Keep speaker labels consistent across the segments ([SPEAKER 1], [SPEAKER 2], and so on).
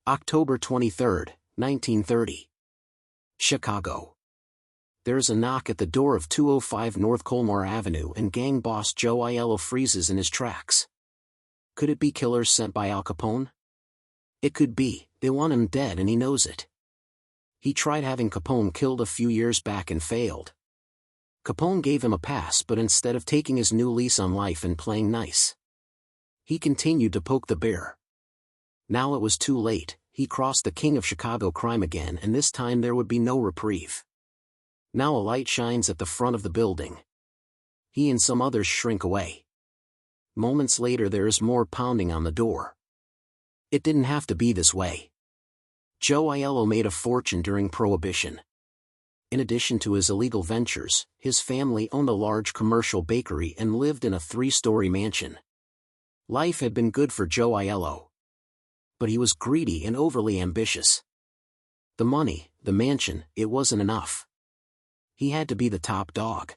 [SPEAKER 1] October 23, 1930. Chicago. There's a knock at the door of 205 North Colmar Avenue and gang boss Joe Aiello freezes in his tracks. Could it be killers sent by Al Capone? It could be. They want him dead and he knows it. He tried having Capone killed a few years back and failed. Capone gave him a pass, but instead of taking his new lease on life and playing nice, he continued to poke the bear. Now it was too late. He crossed the king of Chicago crime again, and this time there would be no reprieve. Now a light shines at the front of the building. He and some others shrink away. Moments later there is more pounding on the door. It didn't have to be this way. Joe Aiello made a fortune during Prohibition. In addition to his illegal ventures, his family owned a large commercial bakery and lived in a 3-story mansion. Life had been good for Joe Aiello. But he was greedy and overly ambitious. The money, the mansion, it wasn't enough. He had to be the top dog.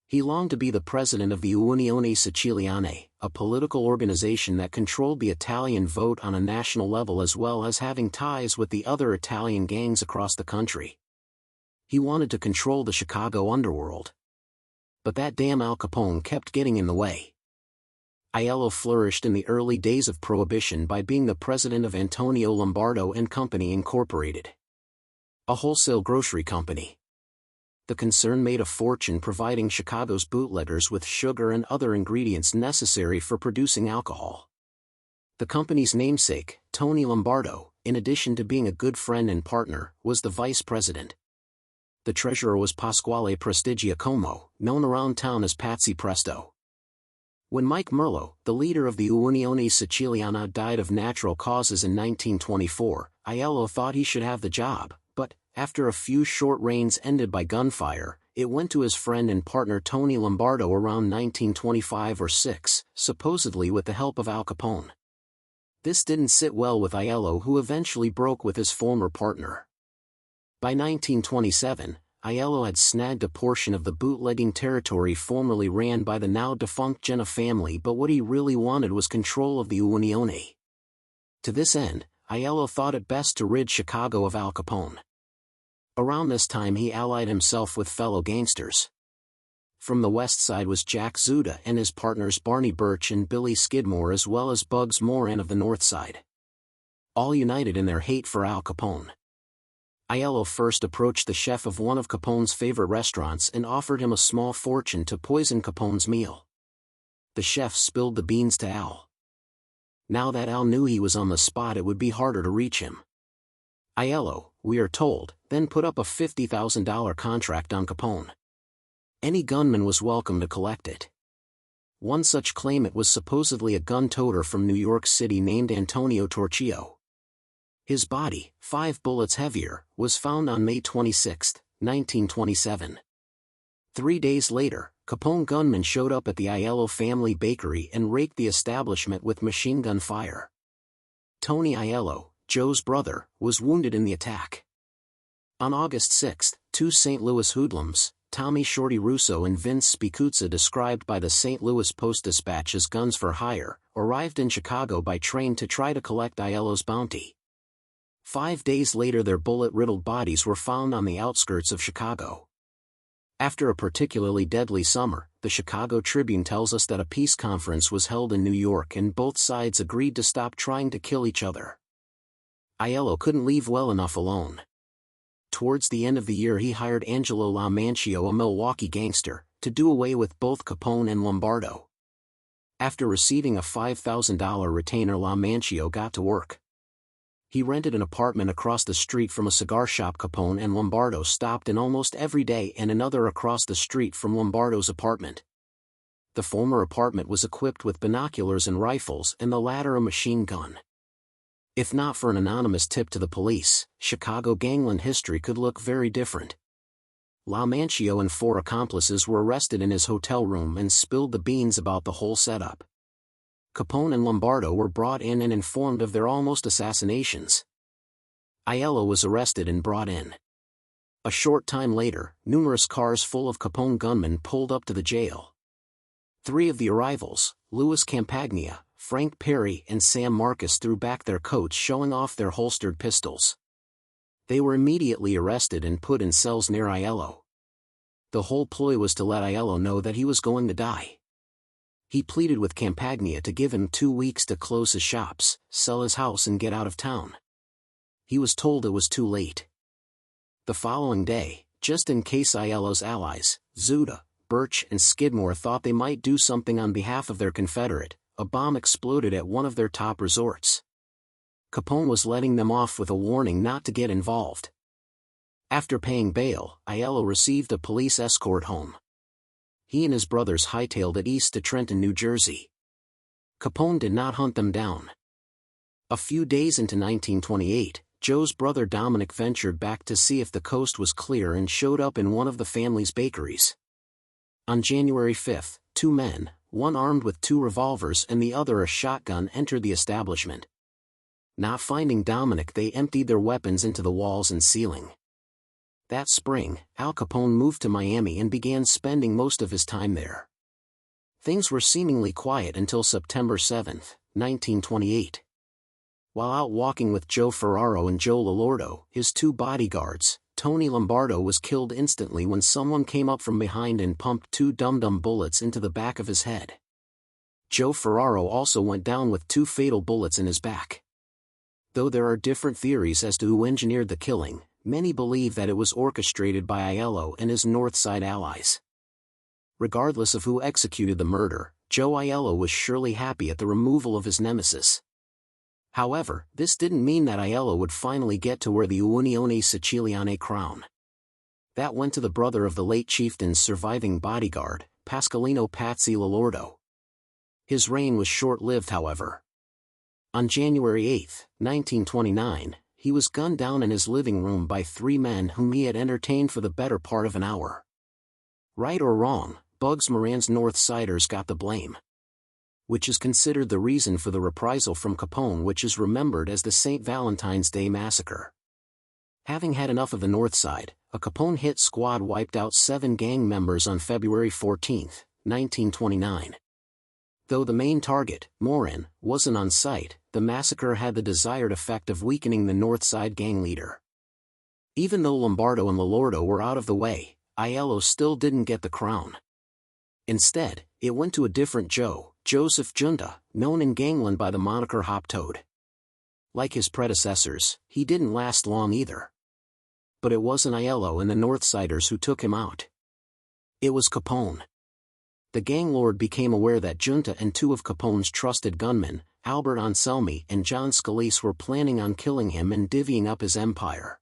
[SPEAKER 1] He longed to be the president of the Unione Siciliana, a political organization that controlled the Italian vote on a national level as well as having ties with the other Italian gangs across the country. He wanted to control the Chicago underworld. But that damn Al Capone kept getting in the way. Aiello flourished in the early days of Prohibition by being the president of Antonio Lombardo and Company Incorporated, a wholesale grocery company. The concern made a fortune providing Chicago's bootleggers with sugar and other ingredients necessary for producing alcohol. The company's namesake, Tony Lombardo, in addition to being a good friend and partner, was the vice president. The treasurer was Pasquale Prestigiacomo, known around town as Patsy Presto. When Mike Merlo, the leader of the Unione Siciliana, died of natural causes in 1924, Aiello thought he should have the job, but, after a few short reigns ended by gunfire, it went to his friend and partner Tony Lombardo around 1925 or 6, supposedly with the help of Al Capone. This didn't sit well with Aiello, who eventually broke with his former partner. By 1927, Aiello had snagged a portion of the bootlegging territory formerly ran by the now-defunct Genna family, but what he really wanted was control of the Unione. To this end, Aiello thought it best to rid Chicago of Al Capone. Around this time he allied himself with fellow gangsters. From the west side was Jack Zuda and his partners Barney Birch and Billy Skidmore, as well as Bugs Moran of the north side. All united in their hate for Al Capone. Aiello first approached the chef of one of Capone's favorite restaurants and offered him a small fortune to poison Capone's meal. The chef spilled the beans to Al. Now that Al knew he was on the spot, it would be harder to reach him. Aiello, we are told, then put up a $50,000 contract on Capone. Any gunman was welcome to collect it. One such claimant was supposedly a gun-toter from New York City named Antonio Torchio. His body, 5 bullets heavier, was found on May 26, 1927. 3 days later, Capone gunmen showed up at the Aiello family bakery and raked the establishment with machine gun fire. Tony Aiello, Joe's brother, was wounded in the attack. On August 6, 2 St. Louis hoodlums, Tommy Shorty Russo and Vince Spicuzza, described by the St. Louis Post-Dispatch as guns for hire, arrived in Chicago by train to try to collect Aiello's bounty. 5 days later their bullet-riddled bodies were found on the outskirts of Chicago. After a particularly deadly summer, the Chicago Tribune tells us that a peace conference was held in New York and both sides agreed to stop trying to kill each other. Aiello couldn't leave well enough alone. Towards the end of the year he hired Angelo LaMancio, a Milwaukee gangster, to do away with both Capone and Lombardo. After receiving a $5,000 retainer, LaMancio got to work. He rented an apartment across the street from a cigar shop Capone and Lombardo stopped in almost every day, and another across the street from Lombardo's apartment. The former apartment was equipped with binoculars and rifles, and the latter a machine gun. If not for an anonymous tip to the police, Chicago gangland history could look very different. LaMancio and 4 accomplices were arrested in his hotel room and spilled the beans about the whole setup. Capone and Lombardo were brought in and informed of their almost assassinations. Aiello was arrested and brought in. A short time later, numerous cars full of Capone gunmen pulled up to the jail. 3 of the arrivals, Louis Campagna, Frank Perry and Sam Marcus threw back their coats, showing off their holstered pistols. They were immediately arrested and put in cells near Aiello. The whole ploy was to let Aiello know that he was going to die. He pleaded with Campagna to give him 2 weeks to close his shops, sell his house and get out of town. He was told it was too late. The following day, just in case Aiello's allies, Zuda, Birch and Skidmore, thought they might do something on behalf of their Confederate, a bomb exploded at one of their top resorts. Capone was letting them off with a warning not to get involved. After paying bail, Aiello received a police escort home. He and his brothers hightailed it east to Trenton, New Jersey. Capone did not hunt them down. A few days into 1928, Joe's brother Dominic ventured back to see if the coast was clear and showed up in one of the family's bakeries. On January 5, 2 men, one armed with 2 revolvers and the other a shotgun, entered the establishment. Not finding Dominic, they emptied their weapons into the walls and ceiling. That spring, Al Capone moved to Miami and began spending most of his time there. Things were seemingly quiet until September 7, 1928. While out walking with Joe Ferraro and Joe Lolordo, his 2 bodyguards, Tony Lombardo was killed instantly when someone came up from behind and pumped 2 dum-dum bullets into the back of his head. Joe Ferraro also went down with 2 fatal bullets in his back. Though there are different theories as to who engineered the killing, many believe that it was orchestrated by Aiello and his North Side allies. Regardless of who executed the murder, Joe Aiello was surely happy at the removal of his nemesis. However, this didn't mean that Aiello would finally get to wear the Unione Siciliana crown. That went to the brother of the late chieftain's surviving bodyguard, Pasqualino Patsy Lolordo. His reign was short-lived, however. On January 8, 1929, he was gunned down in his living room by 3 men whom he had entertained for the better part of an hour. Right or wrong, Bugs Moran's North Siders got the blame, which is considered the reason for the reprisal from Capone, which is remembered as the St. Valentine's Day Massacre. Having had enough of the North Side, a Capone hit squad wiped out 7 gang members on February 14, 1929. Though the main target, Moran, wasn't on site, the massacre had the desired effect of weakening the North Side gang leader. Even though Lombardo and Lolordo were out of the way, Aiello still didn't get the crown. Instead, it went to a different Joe, Joseph Junta, known in gangland by the moniker Hop Toad. Like his predecessors, he didn't last long either. But it wasn't Aiello and the Northsiders who took him out. It was Capone. The gang lord became aware that Junta and 2 of Capone's trusted gunmen, Albert Anselmi and John Scalise, were planning on killing him and divvying up his empire.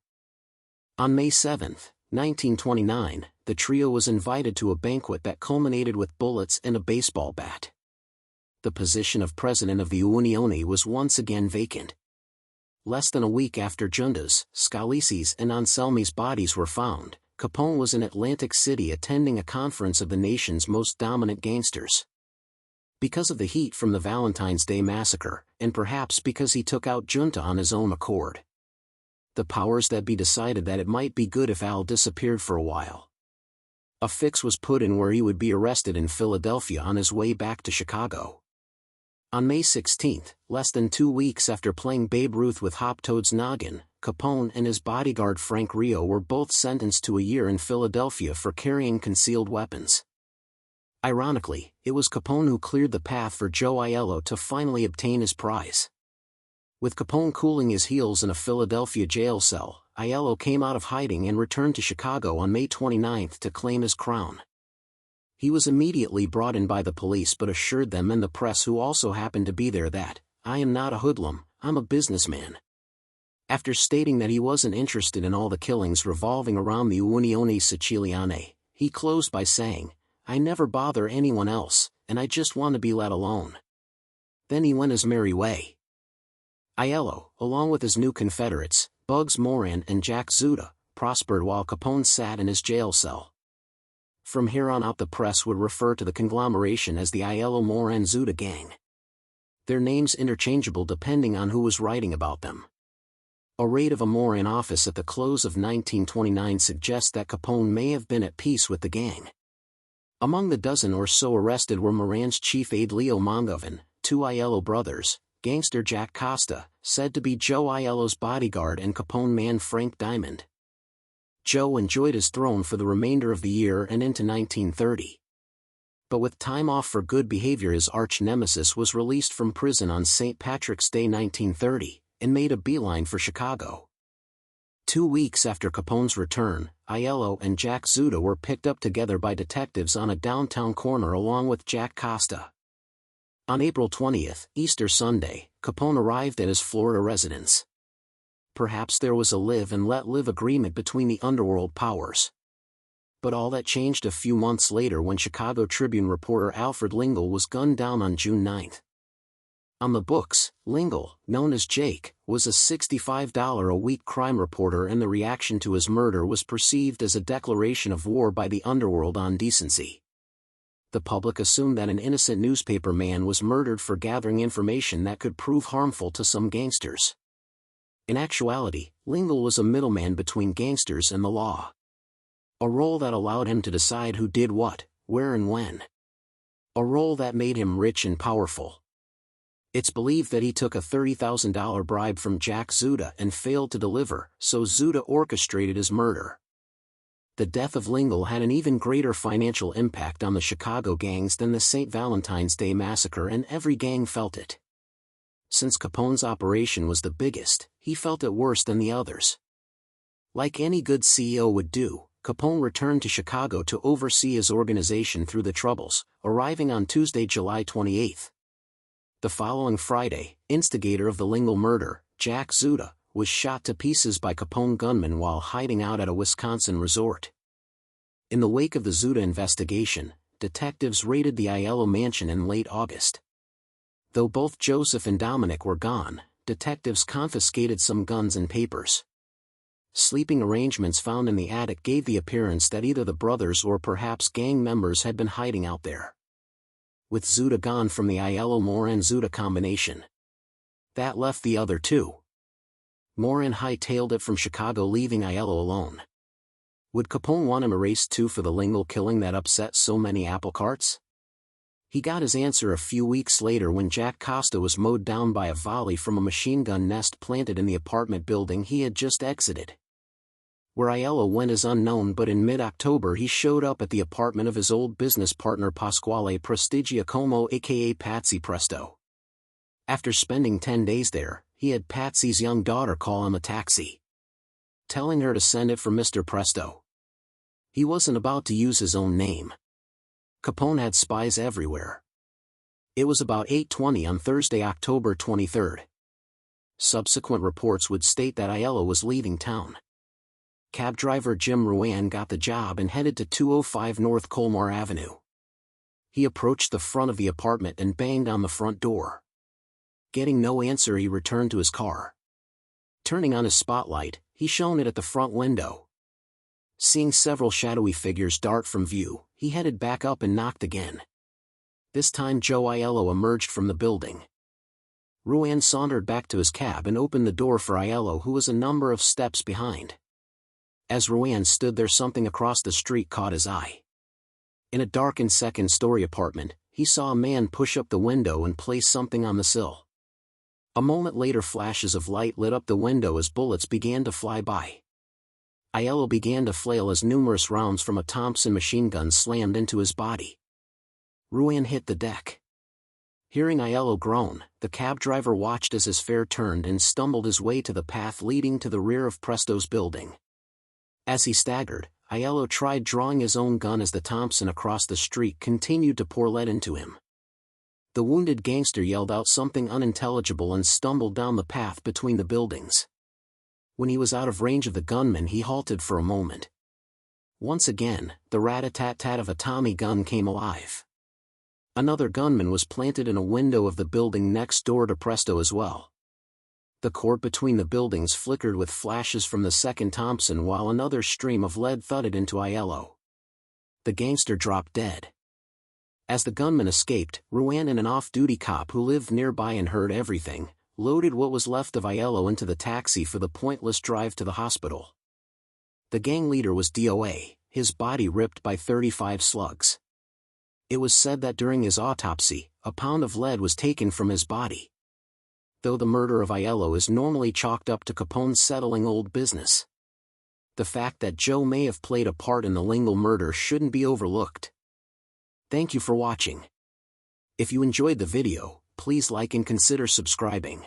[SPEAKER 1] On May 7, 1929, the trio was invited to a banquet that culminated with bullets and a baseball bat. The position of president of the Unione was once again vacant. Less than a week after Junta's, Scalise's and Anselmi's bodies were found, Capone was in Atlantic City attending a conference of the nation's most dominant gangsters. Because of the heat from the Valentine's Day Massacre, and perhaps because he took out Junta on his own accord, the powers that be decided that it might be good if Al disappeared for a while. A fix was put in where he would be arrested in Philadelphia on his way back to Chicago. On May 16, less than 2 weeks after playing Babe Ruth with Hop Toad's noggin, Capone and his bodyguard Frank Rio were both sentenced to a year in Philadelphia for carrying concealed weapons. Ironically, it was Capone who cleared the path for Joe Aiello to finally obtain his prize. With Capone cooling his heels in a Philadelphia jail cell, Aiello came out of hiding and returned to Chicago on May 29 to claim his crown. He was immediately brought in by the police but assured them and the press, who also happened to be there, that, "I am not a hoodlum, I'm a businessman." After stating that he wasn't interested in all the killings revolving around the Unione Siciliana, he closed by saying, "I never bother anyone else, and I just want to be let alone." Then he went his merry way. Aiello, along with his new Confederates, Bugs Moran and Jack Zuda, prospered while Capone sat in his jail cell. From here on out, the press would refer to the conglomeration as the Aiello-Moran-Zuda gang. Their names interchangeable depending on who was writing about them. A raid of a Moran office at the close of 1929 suggests that Capone may have been at peace with the gang. Among the dozen or so arrested were Moran's chief aide Leo Mongovan, two Aiello brothers, gangster Jack Costa, said to be Joe Aiello's bodyguard, and Capone man Frank Diamond. Joe enjoyed his throne for the remainder of the year and into 1930. But with time off for good behavior, his arch-nemesis was released from prison on St. Patrick's Day 1930, and made a beeline for Chicago. 2 weeks after Capone's return, Aiello and Jack Zuda were picked up together by detectives on a downtown corner along with Jack Costa. On April 20th, Easter Sunday, Capone arrived at his Florida residence. Perhaps there was a live-and-let-live agreement between the underworld powers. But all that changed a few months later when Chicago Tribune reporter Alfred Lingle was gunned down on June 9. On the books, Lingle, known as Jake, was a $65-a-week crime reporter, and the reaction to his murder was perceived as a declaration of war by the underworld on decency. The public assumed that an innocent newspaper man was murdered for gathering information that could prove harmful to some gangsters. In actuality, Lingle was a middleman between gangsters and the law. A role that allowed him to decide who did what, where and when. A role that made him rich and powerful. It's believed that he took a $30,000 bribe from Jack Zuda and failed to deliver, so Zuda orchestrated his murder. The death of Lingle had an even greater financial impact on the Chicago gangs than the St. Valentine's Day massacre, and every gang felt it. Since Capone's operation was the biggest, he felt it worse than the others. Like any good CEO would do, Capone returned to Chicago to oversee his organization through the troubles, arriving on Tuesday, July 28. The following Friday, instigator of the Lingle murder, Jack Zuda, was shot to pieces by Capone gunmen while hiding out at a Wisconsin resort. In the wake of the Zuda investigation, detectives raided the Aiello mansion in late August. Though both Joseph and Dominic were gone, detectives confiscated some guns and papers. Sleeping arrangements found in the attic gave the appearance that either the brothers or perhaps gang members had been hiding out there. With Zuda gone from the Aiello-Moran-Zuda combination, that left the other two. Moran hightailed it from Chicago, leaving Aiello alone. Would Capone want him erased too for the Lingle killing that upset so many apple carts? He got his answer a few weeks later when Jack Costa was mowed down by a volley from a machine gun nest planted in the apartment building he had just exited. Where Aiello went is unknown, but in mid-October he showed up at the apartment of his old business partner Pasquale Prestigiacomo, aka Patsy Presto. After spending 10 days there, he had Patsy's young daughter call him a taxi, telling her to send it for Mr. Presto. He wasn't about to use his own name. Capone had spies everywhere. It was about 8:20 on Thursday, October 23. Subsequent reports would state that Aiello was leaving town. Cab driver Jim Ruan got the job and headed to 205 North Colmar Avenue. He approached the front of the apartment and banged on the front door. Getting no answer, he returned to his car. Turning on his spotlight, he shone it at the front window. Seeing several shadowy figures dart from view, he headed back up and knocked again. This time Joe Aiello emerged from the building. Ruan sauntered back to his cab and opened the door for Aiello, who was a number of steps behind. As Ruan stood there, something across the street caught his eye. In a darkened second-story apartment, he saw a man push up the window and place something on the sill. A moment later, flashes of light lit up the window as bullets began to fly by. Aiello began to flail as numerous rounds from a Thompson machine gun slammed into his body. Ruan hit the deck. Hearing Aiello groan, the cab driver watched as his fare turned and stumbled his way to the path leading to the rear of Presto's building. As he staggered, Aiello tried drawing his own gun as the Thompson across the street continued to pour lead into him. The wounded gangster yelled out something unintelligible and stumbled down the path between the buildings. When he was out of range of the gunman, he halted for a moment. Once again, the rat-a-tat-tat of a Tommy gun came alive. Another gunman was planted in a window of the building next door to Presto as well. The court between the buildings flickered with flashes from the second Thompson while another stream of lead thudded into Aiello. The gangster dropped dead. As the gunman escaped, Ruan and an off-duty cop who lived nearby and heard everything, loaded what was left of Aiello into the taxi for the pointless drive to the hospital. The gang leader was DOA, his body ripped by 35 slugs. It was said that during his autopsy, a pound of lead was taken from his body. Though the murder of Aiello is normally chalked up to Capone's settling old business, the fact that Joe may have played a part in the Lingle murder shouldn't be overlooked. Thank you for watching. If you enjoyed the video, please like and consider subscribing.